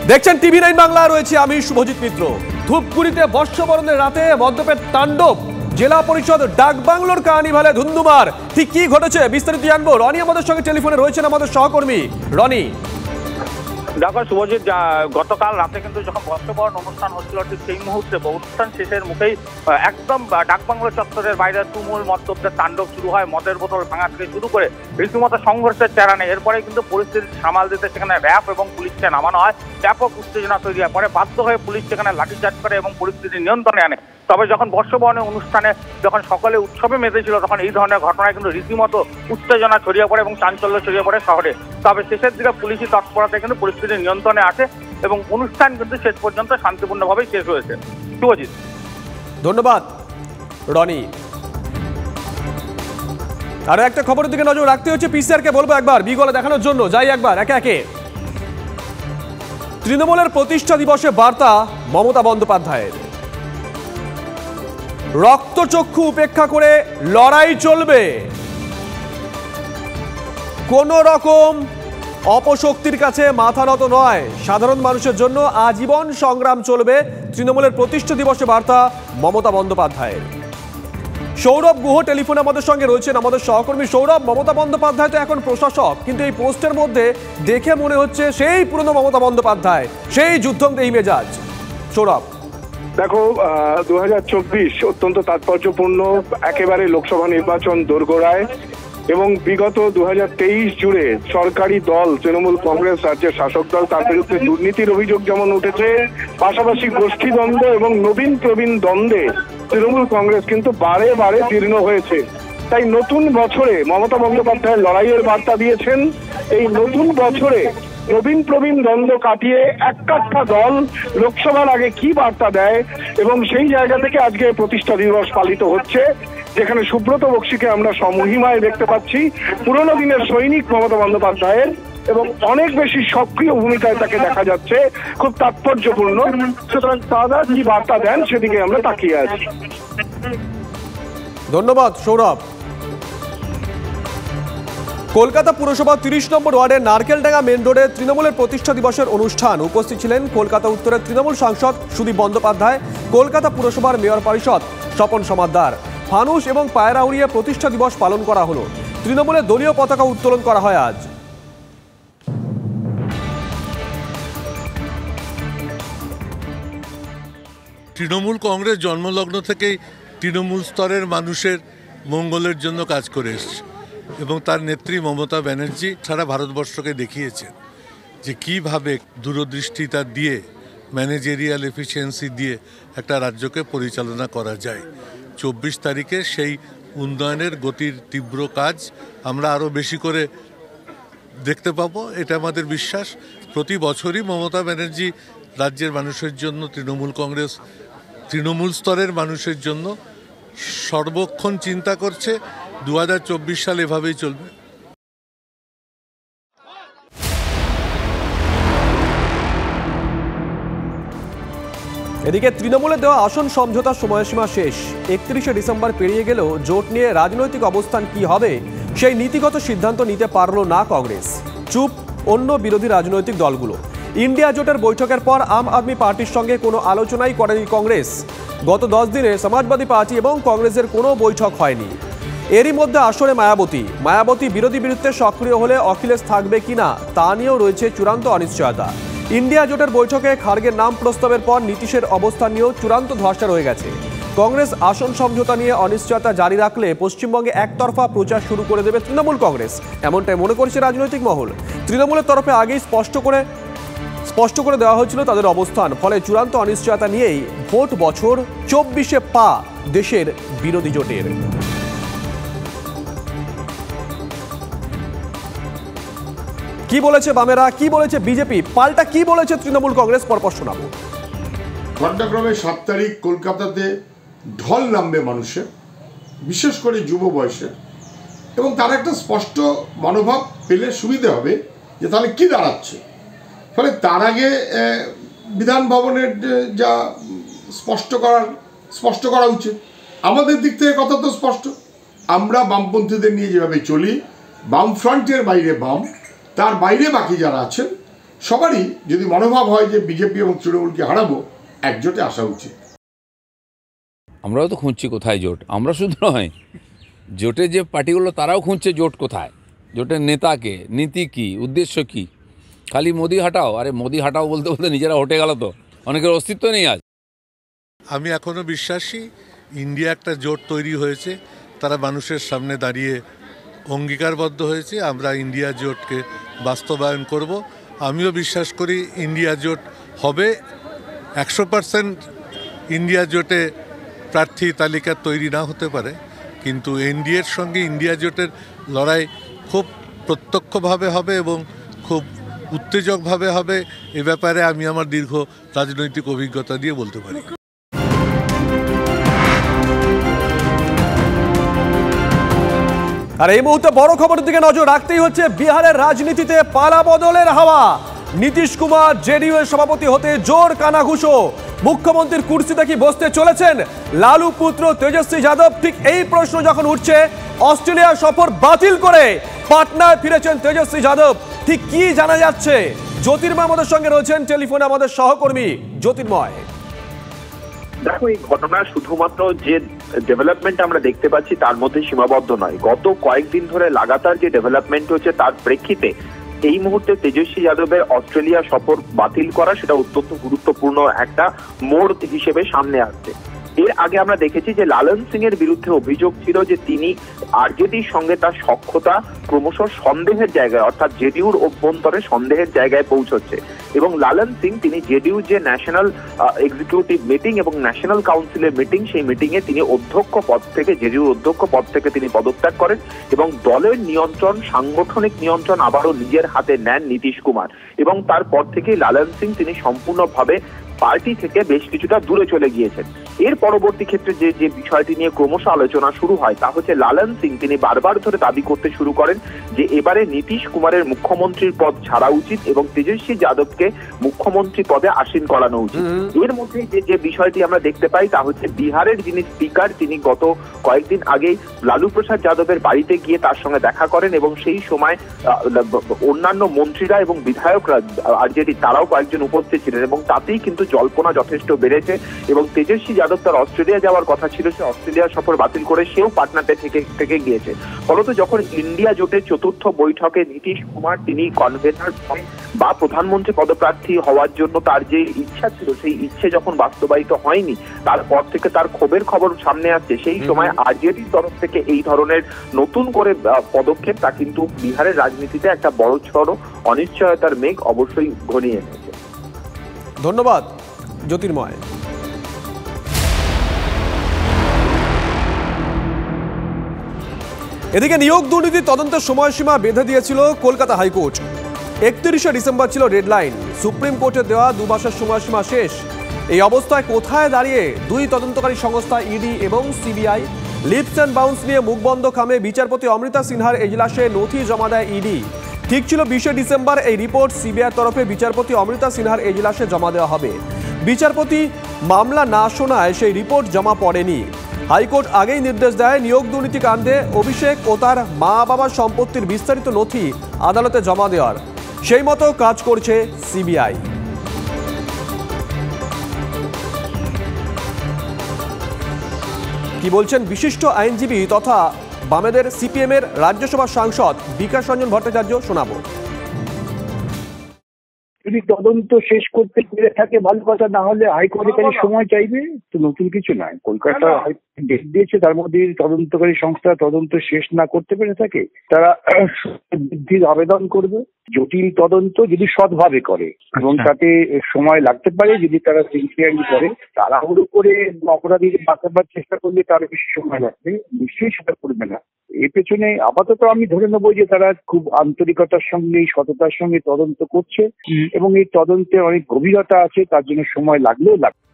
দেখছেন টিভি9 বাংলা, রয়েছে আমি শুভজিৎ মিত্র। ধূপগুড়িতে বর্ষবরণের রাতে মদ্যপের তাণ্ডব, জেলা পরিষদ ডাকবাংলোর কার্নিভালে ধুন্ধুমার। ঠিক কি ঘটেছে বিস্তারিত জানবো। রনি আমাদের সঙ্গে টেলিফোনে রয়েছেন, আমাদের সহকর্মী রনি। দেখো শুভজিৎ, গতকাল রাতে কিন্তু যখন বর্ষবরণ অনুষ্ঠান হচ্ছিল, ঠিক সেই মুহূর্তে অনুষ্ঠান শেষের মুখেই একদম ডাকবাংলো চত্বরের বাইরে তুমুল মদ্যপের তাণ্ডব শুরু হয়। মদের বোতল ভাঙা থেকে শুরু করে রীতিমতো সংঘর্ষের চেহারা নেই। এরপরে কিন্তু পরিস্থিতি সামাল দিতে সেখানে র্যাব এবং পুলিশকে নামানো হয়। ব্যাপক উত্তেজনা তৈরি হয়, পরে বাধ্য হয়ে পুলিশ সেখানে লাঠিচার্জ করে এবং পরিস্থিতি নিয়ন্ত্রণে আনে। তবে যখন বর্ষবরণের অনুষ্ঠানে যখন সকলে উৎসবে মেতেছিল, তখন এই ধরনের ঘটনায় কিন্তু রীতিমতো উত্তেজনা ছড়িয়ে পড়ে এবং চাঞ্চল্য ছড়িয়ে পড়ে শহরে। তবে শেষের দিকে পুলিশি তৎপরতায় কিন্তু পরিস্থিতি নিয়ন্ত্রণে আসে এবং অনুষ্ঠান কিন্তু শেষ পর্যন্ত শান্তিপূর্ণভাবেই শেষ হয়েছে। শুভজিৎ, ধন্যবাদ রনি। আরো একটা খবরের দিকে নজর রাখতে হচ্ছে। পিসিআরকে বলবো একবার বিগলে দেখানোর জন্য যাই একবার একে একে। তৃণমূলের প্রতিষ্ঠা দিবসে বার্তা মমতা বন্দ্যোপাধ্যায়ের, রক্তচক্ষু উপেক্ষা করে লড়াই চলবে, কোন রকম অপশক্তির কাছে মাথা নত নয়, সাধারণ মানুষের জন্য আজীবন সংগ্রাম চলবে। তৃণমূলের প্রতিষ্ঠা দিবসে বার্তা মমতা বন্দ্যোপাধ্যায়ের। সৌরভ গুহ টেলিফোনে আমাদের সঙ্গে রয়েছেন, আমাদের সহকর্মী। সৌরভ, মমতা বন্দ্যোপাধ্যায় তো এখন প্রশাসক, কিন্তু এই পোস্টের মধ্যে দেখে মনে হচ্ছে সেই পুরনো মমতা বন্দ্যোপাধ্যায়, সেই যুদ্ধংদেহী মেজাজ। সৌরভ, দেখো 2024 অত্যন্ত তাৎপর্যপূর্ণ, একেবারে লোকসভা নির্বাচন দোরগোড়ায় এবং বিগত 2023 জুড়ে সরকারি দল তৃণমূল কংগ্রেস রাজ্যের শাসক দল, তার বিরুদ্ধে দুর্নীতির অভিযোগ যেমন উঠেছে, পাশাপাশি গোষ্ঠীদ্বন্দ্ব এবং নবীন প্রবীণ দ্বন্দ্বে তৃণমূল কংগ্রেস কিন্তু বারে বারে জীর্ণ হয়েছে। তাই নতুন বছরে মমতা বন্দ্যোপাধ্যায় লড়াইয়ের বার্তা দিয়েছেন। এই নতুন বছরে নবীন প্রবীণ দ্বন্দ্ব কাটিয়ে এক কাঠা দল লোকসভার আগে কি বার্তা দেয়, এবং সেই জায়গা থেকে আজকে প্রতিষ্ঠা দিবস পালিত হচ্ছে, যেখানে সুব্রত বক্সিকে আমরা সমহিমায় দেখতে পাচ্ছি, পুরোনো দিনের সৈনিক মমতা বন্দ্যোপাধ্যায়ের, এবং অনেক বেশি সক্রিয় ভূমিকায় তাকে দেখা যাচ্ছে, খুব তাৎপর্যপূর্ণ। সুতরাং দাদা কি বার্তা দেন সেদিকে আমরা তাকিয়ে আছি। ধন্যবাদ সৌরভ। কলকাতা পুরসভা 30 নম্বর ওয়ার্ডের নারকেলডাঙ্গা মেন রোডে তৃণমূলের প্রতিষ্ঠা দিবসের অনুষ্ঠান। উপস্থিত ছিলেন কলকাতা উত্তরের তৃণমূল সাংসদ সুদীপ বন্দ্যোপাধ্যায়, কলকাতা পুরসভার মেয়র পরিষদ স্বপন সমাদ্দার। ফানুস এবং পায়রা উড়িয়ে প্রতিষ্ঠা দিবস পালন করা হলো। তৃণমূলের দলীয় পতাকা উত্তোলন করা হয় আজ। তৃণমূল কংগ্রেস জন্মলগ্ন থেকেই তৃণমূল স্তরের মানুষের মঙ্গলের জন্য কাজ করে এসছে এবং তার নেত্রী মমতা ব্যানার্জি সারা ভারতবর্ষকে দেখিয়েছেন যে কীভাবে দূরদৃষ্টিতা দিয়ে, ম্যানেজেরিয়াল এফিসিয়েন্সি দিয়ে একটা রাজ্যকে পরিচালনা করা যায়। 24 তারিখে সেই উন্নয়নের গতির তীব্র কাজ আমরা আরও বেশি করে দেখতে পাবো, এটা আমাদের বিশ্বাস। প্রতি বছরই মমতা ব্যানার্জি রাজ্যের মানুষের জন্য, তৃণমূল কংগ্রেস তৃণমূল স্তরের মানুষের জন্য সর্বক্ষণ চিন্তা করছে। 2024 সাল এভাবেই চলবে। এদিকে তৃণমূলের দেওয়া আসন সমঝোতার সময়সীমা শেষ। 31শে ডিসেম্বর পেরিয়ে গেলেও জোট নিয়ে রাজনৈতিক অবস্থান কি হবে সেই নীতিগত সিদ্ধান্ত নিতে পারল না কংগ্রেস। চুপ অন্য বিরোধী রাজনৈতিক দলগুলো। ইন্ডিয়া জোটের বৈঠকের পর আম আদমি পার্টির সঙ্গে কোনো আলোচনাই করেনি কংগ্রেস। গত 10 দিনে সমাজবাদী পার্টি এবং কংগ্রেসের কোনো বৈঠক হয়নি। এরই মধ্যে আসরে মায়াবতী বিরোধী বিরুদ্ধে সক্রিয় হলে অখিলেশ থাকবে কিনা তা নিয়েও রয়েছে চূড়ান্ত অনিশ্চয়তা। ইন্ডিয়া জোটের বৈঠকে খার্গের নাম প্রস্তাবের পর নীতিশের অবস্থান নিয়েও চূড়ান্ত ধোঁয়াশা রয়ে গেছে। কংগ্রেস আসন সমঝোতা নিয়ে অনিশ্চয়তা জারি রাখলে পশ্চিমবঙ্গে একতরফা প্রচার শুরু করে দেবে তৃণমূল কংগ্রেস, এমনটাই মনে করছে রাজনৈতিক মহল। তৃণমূলের তরফে আগেই স্পষ্ট করে দেওয়া হয়েছিল তাদের অবস্থান। ফলে চূড়ান্ত অনিশ্চয়তা নিয়েই ভোট বছর 24-এ পা দেশের বিরোধী জোটের। কি বলেছে বামেরা, কি বলেছে বিজেপি, পাল্টা কি বলেছে তৃণমূল কংগ্রেস, পরপর শোনাবো। ঘটনাক্রমে 7 তারিখ কলকাতাতে ঢল নামবে মানুষের, বিশেষ করে যুব বয়সে, এবং তার একটা স্পষ্ট মনোভাব পেলে সুবিধে হবে যে তাহলে কি দাঁড়াচ্ছে। ফলে তার আগে বিধান ভবনের যা স্পষ্ট করা উচিত। আমাদের দিক থেকে কথা তো স্পষ্ট, আমরা বামপন্থীদের নিয়ে যেভাবে চলি, বাম ফ্রন্টের বাইরে বাম, তার বাইরে বাকি যারা আছেন সবারই যদি মনোভাব হয় যে বিজেপি এবং তৃণমূলকে হারাবো, একজোটে আসা উচিত। আমরাও তো খুঁজছি কোথায় জোট। আমরা শুধু নয়, জোটের যে পার্টিগুলো তারাও খুঁজছে জোট কোথায়, জোটের নেতাকে, নীতি কি, উদ্দেশ্য কি। খালি মোদি হাটাও, আরে মোদি হাটাও বলতে বলতে নিজেরা হটে গেল, তো অনেকের অস্তিত্ব নেই আজ। আমি এখনও বিশ্বাসী ইন্ডিয়া একটা জোট তৈরি হয়েছে, তারা মানুষের সামনে দাঁড়িয়ে অঙ্গীকারবদ্ধ হয়েছে, আমরা ইন্ডিয়া জোটকে বাস্তবায়ন করব। আমিও বিশ্বাস করি ইন্ডিয়া জোট হবে। 100% ইন্ডিয়া জোটে প্রার্থী তালিকা তৈরি না হতে পারে, কিন্তু এনডিএর সঙ্গে ইন্ডিয়া জোটের লড়াই খুব প্রত্যক্ষভাবে হবে এবং খুব উত্তেজকভাবে হবে। এ ব্যাপারে আমি আমার দীর্ঘ রাজনৈতিক অভিজ্ঞতা দিয়ে বলতে পারি। আর এই মুহূর্তে বড় খবরের দিকে নজর রাখতেই হচ্ছে। বিহারের রাজনীতিতে পালা বদলের হাওয়া। নীতিশ কুমার জেডিইউ এর সভাপতি হতে জোর কানাঘুষো। মুখ্যমন্ত্রীর কুর্সিতে কি বসতে চলেছেন লালু পুত্র তেজস্বী যাদব? ঠিক এই প্রশ্ন যখন উঠছে, অস্ট্রেলিয়া সফর বাতিল করে পাটনায় ফিরেছেন তেজস্বী যাদব। ঠিক কি জানা যাচ্ছে? জ্যোতির্ময় আমাদের সঙ্গে রয়েছেন টেলিফোনে, আমাদের সহকর্মী জ্যোতির্ময়। দেখো, এই ঘটনা শুধুমাত্র যে ডেভেলপমেন্ট আমরা দেখতে পাচ্ছি তার মধ্যে সীমাবদ্ধ নয়। গত কয়েকদিন ধরে লাগাতার যে ডেভেলপমেন্ট হচ্ছে তার প্রেক্ষিতে এই মুহূর্তে তেজস্বী যাদবের অস্ট্রেলিয়া সফর বাতিল করা, সেটা অত্যন্ত গুরুত্বপূর্ণ একটা মোড় হিসেবে সামনে আসছে। এর আগে আমরা দেখেছি যে লালন সিং এর বিরুদ্ধে অভিযোগ ছিল যে তিনি আরজেডির সঙ্গে তার সখ্যতা ক্রমশ সন্দেহের জায়গায়, অর্থাৎ জেডিইউর অভ্যন্তরে সন্দেহের জায়গায় পৌঁছচ্ছে। এবং লালন সিং তিনি জেডিইউ যে ন্যাশনাল এক্সিকিউটিভ মিটিং এবং ন্যাশনাল কাউন্সিলের মিটিং, সেই মিটিং এ তিনি অধ্যক্ষ পদ থেকে, জেডিইউর অধ্যক্ষ পদ থেকে তিনি পদত্যাগ করেন এবং দলের নিয়ন্ত্রণ, সাংগঠনিক নিয়ন্ত্রণ আবারও নিজের হাতে নেন নীতিশ কুমার। এবং তারপর থেকেই লালন সিং তিনি সম্পূর্ণভাবে পার্টি থেকে বেশ কিছুটা দূরে চলে গিয়েছেন। এর পরবর্তী ক্ষেত্রে যে বিষয়টি নিয়ে ক্রমশ আলোচনা শুরু হয় তা হচ্ছে লালন সিং তিনি বারবার ধরে দাবি করতে শুরু করেন যে এবারে নীতিশ কুমারের মুখ্যমন্ত্রীর পদ ছাড়া উচিত এবং তেজস্বী যাদবকে মুখ্যমন্ত্রী পদে আসীন করানো উচিত। এর মধ্যে যে বিষয়টি আমরা দেখতে পাই তা হচ্ছে বিহারের যিনি স্পিকার তিনি গত কয়েকদিন আগেই লালু প্রসাদ যাদবের বাড়িতে গিয়ে তার সঙ্গে দেখা করেন এবং সেই সময় অন্যান্য মন্ত্রীরা এবং বিধায়করা আরজেডি তারাও কয়েকজন উপস্থিত ছিলেন এবং তাতেই কিন্তু জল্পনা যথেষ্ট বেড়েছে এবং তেজস্বী যাদব তার অস্ট্রেলিয়া যাওয়ার কথা ছিল, সে অস্ট্রেলিয়া সফর বাতিল করে সেও পাটনাতে থেকে গিয়েছে। ফলত যখন ইন্ডিয়া জোটের চতুর্থ বৈঠকে নীতিশ কুমার তিনি কনভেনার বা প্রধানমন্ত্রী পদপ্রার্থী হওয়ার জন্য তার যে ইচ্ছা ছিল, সেই ইচ্ছে যখন বাস্তবায়িত হয়নি, তারপর থেকে তার ক্ষোভের খবর সামনে আসছে। সেই সময় আরজেডির তরফ থেকে এই ধরনের নতুন করে পদক্ষেপ তা কিন্তু বিহারের রাজনীতিতে একটা বড়সড় অনিশ্চয়তার মেঘ অবশ্যই ঘনিয়ে এনেছে। ধন্যবাদ জ্যোতির্ময়। এদিকে নিয়োগ দুর্নীতি তদন্তের সময়সীমা বেঁধে দিয়েছিল কলকাতা হাইকোর্ট। 31শে ডিসেম্বর ছিল ডেডলাইন। সুপ্রিম কোর্টের দেওয়া 2 মাসের সময়সীমা শেষ। এই অবস্থায় কোথায় দাঁড়িয়ে দুই তদন্তকারী সংস্থা ইডি এবং সিবিআই? লিপস অ্যান্ড বাউন্স নিয়ে মুখবন্ধ খামে বিচারপতি অমৃতা সিনহার এজলাসে নথি জমা দেয় ইডি। ঠিক ছিল 20শে ডিসেম্বর এই রিপোর্ট সিবিআইয়ের তরফে বিচারপতি অমৃতা সিনহার এজলাসে জমা দেওয়া হবে। বিচারপতি মামলা না শোনায় সেই রিপোর্ট জমা পড়েনি। হাইকোর্ট আগেই নির্দেশ দেয় নিয়োগ দুর্নীতি কাণ্ডে অভিষেক ও তার মা বাবার সম্পত্তির বিস্তারিত নথি আদালতে জমা দেওয়ার। সেই মতো কাজ করছে সিবিআই। কি বলছেন বিশিষ্ট আইনজীবী তথা বামেদের সিপিএম এর রাজ্যসভা সাংসদ বিকাশ রঞ্জন ভট্টাচার্য, শোনাবো। যদি তদন্ত শেষ করতে পেরে থাকে ভালো কথা, না হলে হাইকোর্টের কাছে সময় চাইবে, তো নতুন কিছু নয়। কলকাতা ডেট দিয়েছে, তার মধ্যে তদন্তকারী সংস্থা তদন্ত শেষ না করতে পেরে থাকে তারা বৃদ্ধির আবেদন করবে। জটিল তদন্ত যদি সৎভাবে করে এবং তাতে সময় লাগতে পারে, যদি তারা সিনসিয়ারলি করে, তাড়াহুড়ো করে অপরাধীদের বাঁচাবার চেষ্টা করলে তার বেশি সময় লাগবে, নিশ্চয়ই সেটা করবে না। এর পেছনে আপাতত আমি ধরে নেবো যে তারা খুব আন্তরিকতার সঙ্গে, সততার সঙ্গে তদন্ত করছে এবং এই তদন্তে অনেক গভীরতা আছে, তার জন্য সময় লাগলেও লাগবে।